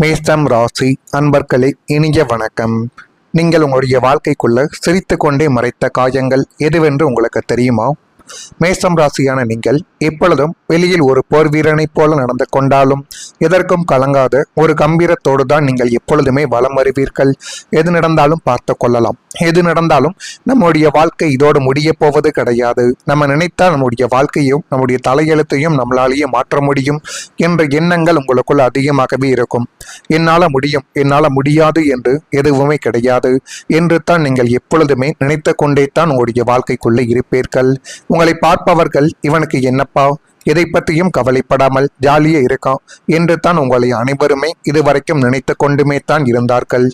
மேஷம் ராசி அன்பர்களே, இனிய வணக்கம். நீங்கள் உங்களுடைய வாழ்க்கைக்குள்ள சிரித்து கொண்டே மறைத்த காயங்கள் எதுவென்று உங்களுக்கு தெரியுமா? மேஷம் ராசியான நீங்கள் எப்பொழுதும் வெளியில் ஒரு போர் வீரனைப் போல நடந்து கொண்டாலும் எதற்கும் கலங்காத ஒரு கம்பீரத்தோடு தான் நீங்கள் எப்பொழுதுமே வலம் வருவீர்கள். எது நடந்தாலும் பார்த்து கொள்ளலாம், எது நடந்தாலும் நம்முடைய வாழ்க்கை இதோடு முடிய போவது கிடையாது. நம்ம நினைத்தால் நம்முடைய வாழ்க்கையும் நம்முடைய தலையெழுத்தையும் நம்மளாலேயே மாற்ற முடியும் என்ற எண்ணங்கள் உங்களுக்குள் அதிகமாகவே இருக்கும். என்னால் முடியும், என்னால் முடியாது என்று எதுவுமே கிடையாது என்று தான் நீங்கள் எப்பொழுதுமே நினைத்து கொண்டே தான் உங்களுடைய வாழ்க்கைக்குள்ளே இருப்பீர்கள். உங்களை பார்ப்பவர்கள் இவனுக்கு என்னப்பா, எதை பற்றியும் கவலைப்படாமல் ஜாலியே இருக்கான் என்று தான் உங்களை அனைவருமே இதுவரைக்கும் நினைத்து கொண்டுமே தான் இருந்தார்கள்.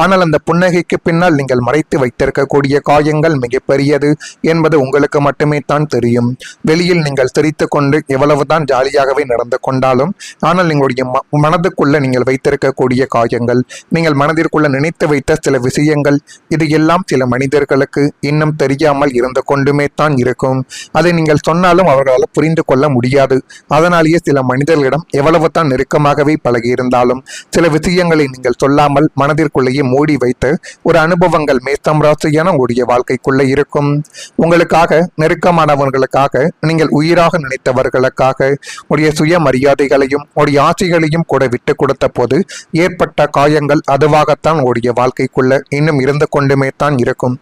ஆனால் அந்த புன்னகைக்கு பின்னால் நீங்கள் மறைத்து வைத்திருக்கக்கூடிய காயங்கள் மிகப்பெரியது என்பது உங்களுக்கு மட்டுமே தான் தெரியும். வெளியில் நீங்கள் சிரித்து கொண்டு எவ்வளவுதான் ஜாலியாகவே நடந்து கொண்டாலும் ஆனால் நீங்களுடைய மனதுக்குள்ள நீங்கள் வைத்திருக்கக்கூடிய காயங்கள், நீங்கள் மனதிற்குள்ள நினைத்து வைத்த சில விஷயங்கள், இது எல்லாம் சில மனிதர்களுக்கு இன்னும் தெரியாமல் இருந்து கொண்டுமே தான் இருக்கும். அதை நீங்கள் சொன்னாலும் அவர்களால் புரிந்து கொள்ள முடியாது. அதனாலேயே சில மனிதர்களிடம் எவ்வளவு தான் நெருக்கமாகவே பழகி இருந்தாலும் சில விஷயங்களை நீங்கள் சொல்லாமல் மனதிற்குள்ளேயே மூடி வைத்து ஒரு அனுபவங்கள் மேஷம் ராசியான உங்களுடைய வாழ்க்கைக்குள்ளே இருக்கும். உங்களுக்காக நெருக்கமானவர்களுக்காக, நீங்கள் உயிராக நினைத்தவர்களுக்காக உடைய சுயமரியாதைகளையும் உடைய ஆசைகளையும் கூட விட்டு கொடுத்த போது ஏற்பட்ட காயங்கள் அதுவாகத்தான் உங்களுடைய வாழ்க்கைக்குள்ள இன்னும் இருந்து கொண்டுமே தான் இருக்கும்.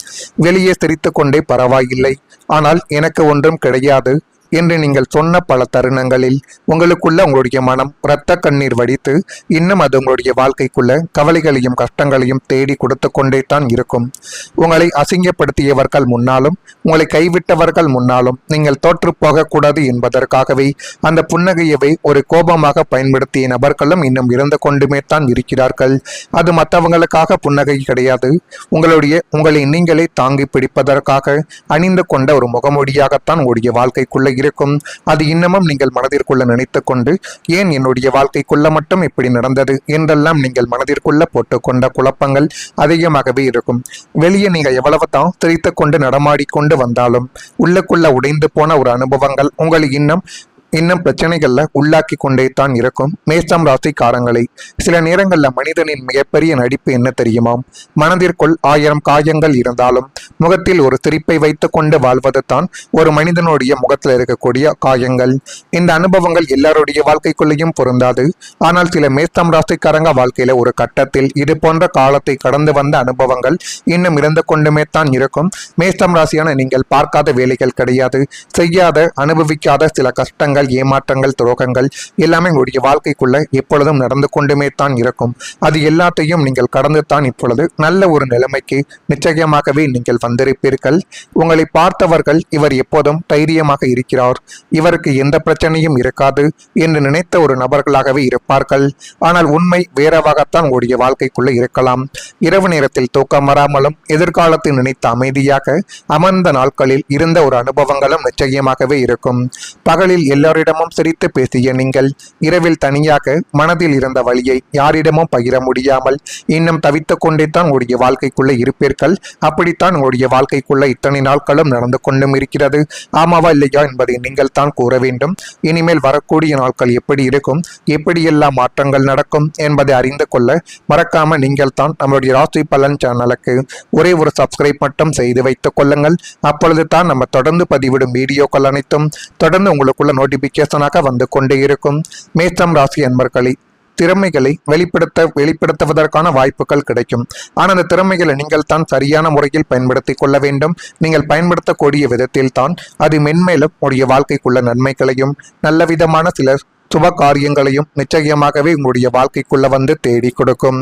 வெளியே சிரித்து கொண்டே பரவாயில்லை, ஆனால் எனக்கு ஒன்றும் கிடையாது என்று நீங்கள் சொன்ன பல தருணங்களில் உங்களுக்குள்ள உங்களுடைய மனம் இரத்த கண்ணீர் வடித்து இன்னும் அது உங்களுடைய வாழ்க்கைக்குள்ள கவலைகளையும் கஷ்டங்களையும் தேடி கொடுத்து கொண்டே தான் இருக்கும். உங்களை அசிங்கப்படுத்தியவர்கள் முன்னாலும் உங்களை கைவிட்டவர்கள் முன்னாலும் நீங்கள் தோற்று போகக்கூடாது என்பதற்காகவே அந்த புன்னகையவை ஒரு கோபமாக பயன்படுத்திய நபர்களும் இன்னும் இருந்து கொண்டுமே தான் இருக்கிறார்கள். அது மற்றவங்களுக்காக புன்னகை கிடையாது, உங்களை நீங்களே தாங்கி பிடிப்பதற்காக அணிந்து கொண்ட ஒரு முகமூடியாகத்தான் உங்களுடைய வாழ்க்கைக்குள்ள இருக்கும். அது இன்னமும் நீங்கள் மனதிற்குள்ள நினைத்து கொண்டு ஏன் என்னுடைய வாழ்க்கைக்குள்ள மட்டும் இப்படி நடந்தது என்றெல்லாம் நீங்கள் மனதிற்குள்ள போட்டுக்கொண்ட குழப்பங்கள் அதிகமாகவே இருக்கும். வெளியே நீங்க எவ்வளவு தான் சிரித்து கொண்டு நடமாடிக்கொண்டு வந்தாலும் உள்ளுக்குள்ள உடைந்து போன ஒரு அனுபவங்கள் உங்களை இன்னும் பிரச்சனைகள்ல உள்ளாக்கி கொண்டே தான் இருக்கும். மேஷம் ராசிக்காரங்களை சில நேரங்கள்ல மனிதனின் மிகப்பெரிய நடிப்பு என்ன தெரியுமா? மனதிற்குள் 1000 காயங்கள் இருந்தாலும் முகத்தில் ஒரு சிரிப்பை வைத்து கொண்டு வாழ்வது தான் ஒரு மனிதனுடைய முகத்தில் இருக்கக்கூடிய காயங்கள். இந்த அனுபவங்கள் எல்லாருடைய வாழ்க்கைக்குள்ளேயும் பொருந்தாது. ஆனால் சில மேஷம் ராசிக்காரங்க வாழ்க்கையில ஒரு கட்டத்தில் இது போன்ற காலத்தை கடந்து வந்த அனுபவங்கள் இன்னும் இருந்து கொண்டுமே தான் இருக்கும். மேஷம் ராசியான நீங்கள் பார்க்காத வேலைகள் கிடையாது, செய்யாத அனுபவிக்காத சில கஷ்டங்கள், ஏமாற்றங்கள், துரோகங்கள் எல்லாமே உங்களுடைய வாழ்க்கைக்குள்ள எப்பொழுதும் நடந்து கொண்டுமே தான் இருக்கும். அது எல்லாத்தையும் நீங்கள் கடந்து தான் இப்பொழுது நல்ல ஒரு நிலைமைக்கு நிச்சயமாகவே நீங்கள் வந்திருப்பீர்கள். உங்களை பார்த்தவர்கள் இவர் எப்போதும் தைரியமாக இருக்கிறார், இவருக்கு எந்த பிரச்சனையும் இருக்காது என்று நினைத்த ஒரு நபர்களாகவே இருப்பார்கள். ஆனால் உண்மை வேறவாகத்தான் உங்களுடைய வாழ்க்கைக்குள்ள இருக்கலாம். இரவு நேரத்தில் தூக்கம் வராமலும் எதிர்காலத்தை நினைத்த அமைதியாக அமர்ந்த நாட்களில் இருந்த ஒரு அனுபவங்களும் நிச்சயமாகவே இருக்கும். பகலில் எல்லாரிடமும் சிரித்து பேசிய நீங்கள் இரவில் தனியாக மனதில் இருந்த வழியை யாரிடமும் பகிர முடியாமல் இன்னும் தவித்து கொண்டே தான் உங்களுடைய வாழ்க்கைக்குள்ளே இருப்பீர்கள். அப்படித்தான் உங்களுடைய வாழ்க்கைக்குள்ள இத்தனை நாட்களும் நடந்து கொண்டும் இருக்கிறது. ஆமாவா இல்லையா என்பதை நீங்கள் தான் கூற வேண்டும். இனிமேல் வரக்கூடிய நாட்கள் எப்படி இருக்கும், எப்படியெல்லாம் மாற்றங்கள் நடக்கும் என்பதை அறிந்து கொள்ள மறக்காம நீங்கள் தான் நம்மளுடைய ராசி பலன் சேனலுக்கு ஒரே ஒரு சப்ஸ்கிரைப் மட்டும் செய்து வைத்துக் கொள்ளுங்கள். அப்பொழுது தான் நம்ம தொடர்ந்து பதிவிடும் வீடியோக்கள் அனைத்தும் தொடர்ந்து உங்களுக்குள்ள நோட்டிபிகேஷனாக வந்து கொண்டே இருக்கும். மேஷம் ராசி அன்பர்களை திறமைகளை வெளிப்படுத்துவதற்கான வாய்ப்புகள் கிடைக்கும். ஆனால் அந்த திறமைகளை நீங்கள் தான் சரியான முறையில் பயன்படுத்திக் கொள்ள வேண்டும். நீங்கள் பயன்படுத்தக்கூடிய விதத்தில் தான் அது மென்மேலும் உங்களுடைய வாழ்க்கைக்குள்ள நன்மைகளையும் நல்ல விதமான சில சுப காரியங்களையும் நிச்சயமாகவே உங்களுடைய வாழ்க்கைக்குள்ள வந்து தேடி கொடுக்கும்.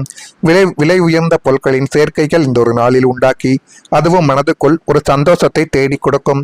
விலை உயர்ந்த பொருட்களின் சேர்க்கைகள் இந்த ஒரு நாளில் உண்டாக்கி அதுவும் மனதுக்குள் ஒரு சந்தோஷத்தை தேடி கொடுக்கும்.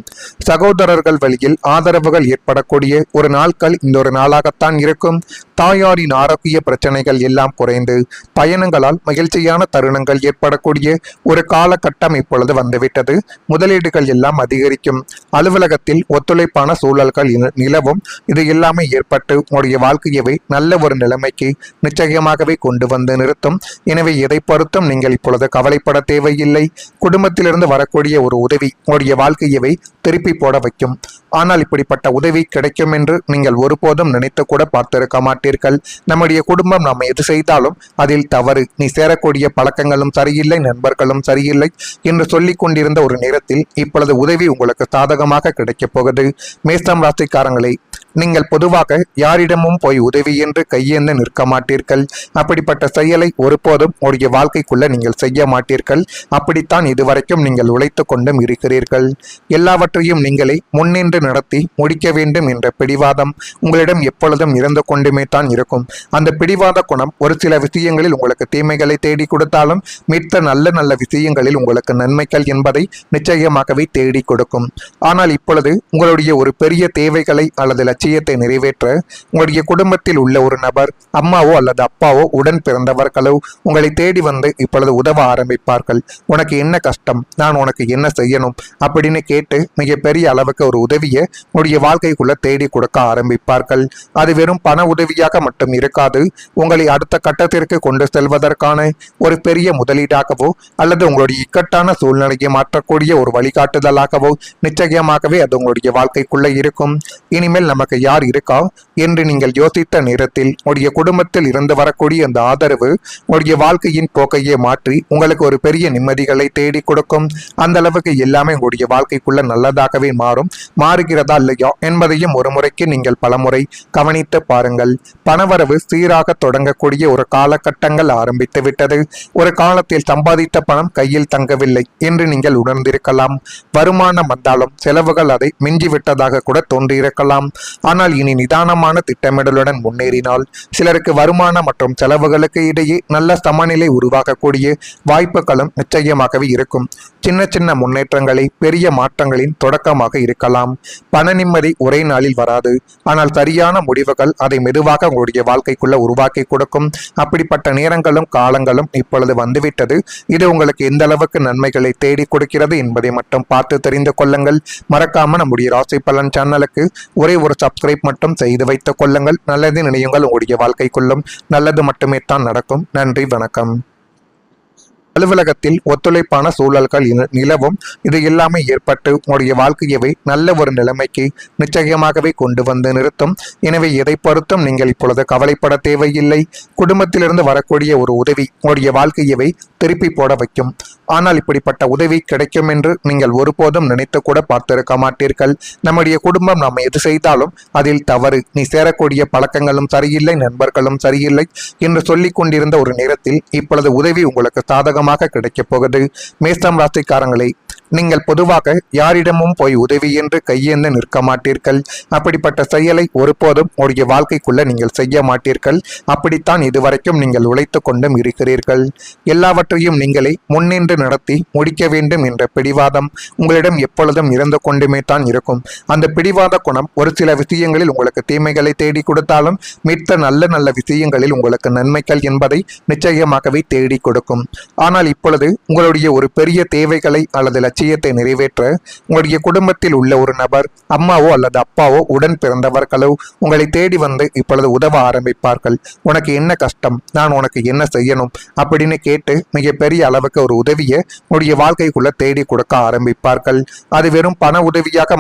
சகோதரர்கள் வழியில் ஆதரவுகள் ஏற்படக்கூடிய ஒரு நாட்கள் இந்த ஒரு நாளாகத்தான் இருக்கும். தாயாரின் ஆரோக்கிய பிரச்சனைகள் எல்லாம் குறைந்து பயணங்களால் மகிழ்ச்சியான தருணங்கள் ஏற்படக்கூடிய ஒரு காலகட்டம் இப்பொழுது வந்துவிட்டது. முதலீடுகள் எல்லாம் அதிகரிக்கும். அலுவலகத்தில் ஒத்துழைப்பான சூழல்கள் நிலவும். இது எல்லாமே ஏற்பட்டு உங்களுடைய வாழ்க்கையவே நல்ல ஒரு நிலைமைக்கு நிச்சயமாகவே கொண்டு வந்து நிறுத்தும். எனவே எதை பொறுத்தும் நீங்கள் இப்பொழுது கவலைப்பட தேவையில்லை. குடும்பத்திலிருந்து வரக்கூடிய ஒரு உதவி உங்களுடைய வாழ்க்கையவே திருப்பி போட வைக்கும். ஆனால் இப்படிப்பட்ட உதவி கிடைக்கும் என்று நீங்கள் ஒருபோதும் நினைத்து கூட பார்த்திருக்க மாட்டீர்கள். நம்முடைய குடும்பம் நாம் எது செய்தாலும் அதில் தவறு, நீ சேரக்கூடிய பழக்கங்களும் சரியில்லை, நண்பர்களும் சரியில்லை என்று சொல்லிக் கொண்டிருந்த ஒரு நேரத்தில் இப்பொழுது உதவி உங்களுக்கு சாதகமாக கிடைக்கப் போகுது. மேஷம் ராசிக்காரங்களை, நீங்கள் பொதுவாக யாரிடமும் போய் உதவி என்று கையேந்து நிற்க மாட்டீர்கள். அப்படிப்பட்ட செயலை ஒருபோதும் உங்களுடைய வாழ்க்கைக்குள்ள நீங்கள் செய்ய மாட்டீர்கள். அப்படித்தான் இதுவரைக்கும் நீங்கள் உழைத்து கொண்டும் இருக்கிறீர்கள். எல்லாவற்றையும் நீங்களே முன்னின்று நடத்தி முடிக்க வேண்டும் என்ற பிடிவாதம் உங்களிடம் எப்பொழுதும் இருந்து கொண்டுமே தான் இருக்கும். அந்த பிடிவாத குணம் ஒரு சில விஷயங்களில் உங்களுக்கு தீமைகளை தேடி கொடுத்தாலும் மித்த நல்ல நல்ல விஷயங்களில் உங்களுக்கு நன்மைகள் என்பதை நிச்சயமாகவே தேடி கொடுக்கும். ஆனால் இப்பொழுது உங்களுடைய ஒரு பெரிய தேவைகளை அல்லது லட்சியத்தை நிறைவேற்ற உங்களுடைய குடும்பத்தில் உள்ள ஒரு நபர், அம்மாவோ அல்லது அப்பாவோ உடன் பிறந்தவர்களோ உங்களை தேடி வந்து இப்பொழுது உதவ ஆரம்பிப்பார்கள். உனக்கு என்ன கஷ்டம், நான் உனக்கு என்ன செய்யணும் அப்படின்னு கேட்டு மிகப்பெரிய அளவுக்கு ஒரு உதவியை உங்களுடைய வாழ்க்கைக்குள்ள தேடி கொடுக்க ஆரம்பிப்பார்கள். அது வெறும் பண உதவியாக மட்டும் இருக்காது. உங்களை அடுத்த கட்டத்திற்கு கொண்டு செல்வதற்கான ஒரு பெரிய முதலீடாகவோ அல்லது உங்களுடைய இக்கட்டான சூழ்நிலையை மாற்றக்கூடிய ஒரு வழிகாட்டுதலாகவோ நிச்சயமாகவே அது உங்களுடைய வாழ்க்கைக்குள்ள இருக்கும். இனிமேல் நமக்கு யார் இருக்கா என்று நீங்கள் யோசித்த நேரத்தில் உங்களுடைய குடும்பத்தில் இருந்து வரக்கூடிய அந்த ஆதரவு உங்களுடைய வாழ்க்கையின் போக்கையே மாற்றி உங்களுக்கு ஒரு பெரிய நிம்மதிகளை தேடி கொடுக்கும். அந்த அளவுக்கு எல்லாமே உங்களுடைய வாழ்க்கைக்குள்ள நல்லதாகவே மாறுகிறதா இல்லையா என்பதையும் ஒரு முறைக்கு நீங்கள் பலமுறை கவனித்து பாருங்கள். பணவரவு சீராக தொடங்கக்கூடிய ஒரு காலகட்டங்கள் ஆரம்பித்து விட்டது. ஒரு காலத்தில் சம்பாதித்த பணம் கையில் தங்கவில்லை என்று நீங்கள் உணர்ந்திருக்கலாம். வருமானம் வந்தாலும் செலவுகள் அதை மிஞ்சிவிட்டதாக கூட தோன்றியிருக்கலாம். ஆனால் இனி நிதானமான திட்டமிடலுடன் முன்னேறினால் சிலருக்கு வருமானம் மற்றும் செலவுகளுக்கு இடையே நல்ல சமநிலை உருவாகக்கூடிய வாய்ப்புகளும் நிச்சயமாகவே இருக்கும். சின்ன சின்ன முன்னேற்றங்களை பெரிய மாற்றங்களின் தொடக்கமாக இருக்கலாம். பண நிம்மதி ஒரே நாளில் வராது. ஆனால் சரியான முடிவுகள் அதை மெதுவாக உங்களுடைய வாழ்க்கைக்குள்ள உருவாக்கி கொடுக்கும். அப்படிப்பட்ட நேரங்களும் காலங்களும் இப்பொழுது வந்துவிட்டது. இது உங்களுக்கு எந்த அளவுக்கு நன்மைகளை தேடி கொடுக்கிறது என்பதை மட்டும் பார்த்து தெரிந்து கொள்ளுங்கள். மறக்காம நம்முடைய ராசி பலன் சேனலுக்கு ஒரே ஒரு சப்ஸ்கிரைப் மட்டும் செய்து வைத்துக் கொள்ளுங்கள். நல்லது நினையுங்கள், உங்களுடைய வாழ்க்கைக்குள்ளும் நல்லது மட்டுமே தான் நடக்கும். நன்றி, வணக்கம். அலுவலகத்தில் ஒத்துழைப்பான சூழல்கள் நிலவும். இது எல்லாமே ஏற்பட்டு உங்களுடைய வாழ்க்கையவே நல்ல ஒரு நிலைமைக்கு நிச்சயமாகவே கொண்டு வந்து நிறுத்தும். எனவே எதை பொறுத்தும் நீங்கள் இப்பொழுது கவலைப்பட தேவையில்லை. குடும்பத்திலிருந்து வரக்கூடிய ஒரு உதவி உங்களுடைய வாழ்க்கையவே திருப்பி போட வைக்கும். ஆனால் இப்படிப்பட்ட உதவி கிடைக்கும் என்று நீங்கள் ஒருபோதும் நினைத்து கூட பார்த்திருக்க மாட்டீர்கள். நம்முடைய குடும்பம் நாம் எது செய்தாலும் அதில் தவறு, நீ சேரக்கூடிய பழக்கங்களும் சரியில்லை, நண்பர்களும் சரியில்லை என்று சொல்லிக் கொண்டிருந்த ஒரு நேரத்தில் இப்பொழுது உதவி உங்களுக்கு சாதகமாக கிடைக்கப் போகுது. மேஷம் ராசிக்காரங்களை, நீங்கள் பொதுவாக யாரிடமும் போய் உதவி என்று கையேந்து நிற்க மாட்டீர்கள். அப்படிப்பட்ட செயலை ஒருபோதும் உங்களுடைய வாழ்க்கைக்குள்ள நீங்கள் செய்ய மாட்டீர்கள். அப்படித்தான் இதுவரைக்கும் நீங்கள் உழைத்து கொண்டும் இருக்கிறீர்கள். எல்லாவற்றையும் நீங்களே முன்னின்று நடத்தி முடிக்க வேண்டும் என்ற பிடிவாதம் உங்களிடம் எப்பொழுதும் இருந்து கொண்டுமே தான் இருக்கும். அந்த பிடிவாத குணம் ஒரு சில விஷயங்களில் உங்களுக்கு தீமைகளை தேடி கொடுத்தாலும் மித்த நல்ல நல்ல விஷயங்களில் உங்களுக்கு நன்மைகள் என்பதை நிச்சயமாகவே தேடி கொடுக்கும். ஆனால் இப்பொழுது உங்களுடைய ஒரு பெரிய தேவைகளை அல்லது லட்சியத்தை நிறைவேற்ற உங்களுடைய குடும்பத்தில் உள்ள ஒரு நபர், அம்மாவோ அல்லது அப்பாவோ உடன் பிறந்தவர்களோ உங்களை தேடி வந்து இப்பொழுது உதவ ஆரம்பிப்பார்கள். உனக்கு என்ன கஷ்டம், நான் உனக்கு என்ன செய்யணும் அப்படின்னு கேட்டு மிகப்பெரிய அளவுக்கு ஒரு உதவியை உங்களுடைய வாழ்க்கைக்குள்ள தேடி கொடுக்க ஆரம்பிப்பார்கள். அது வெறும் பண உதவியாக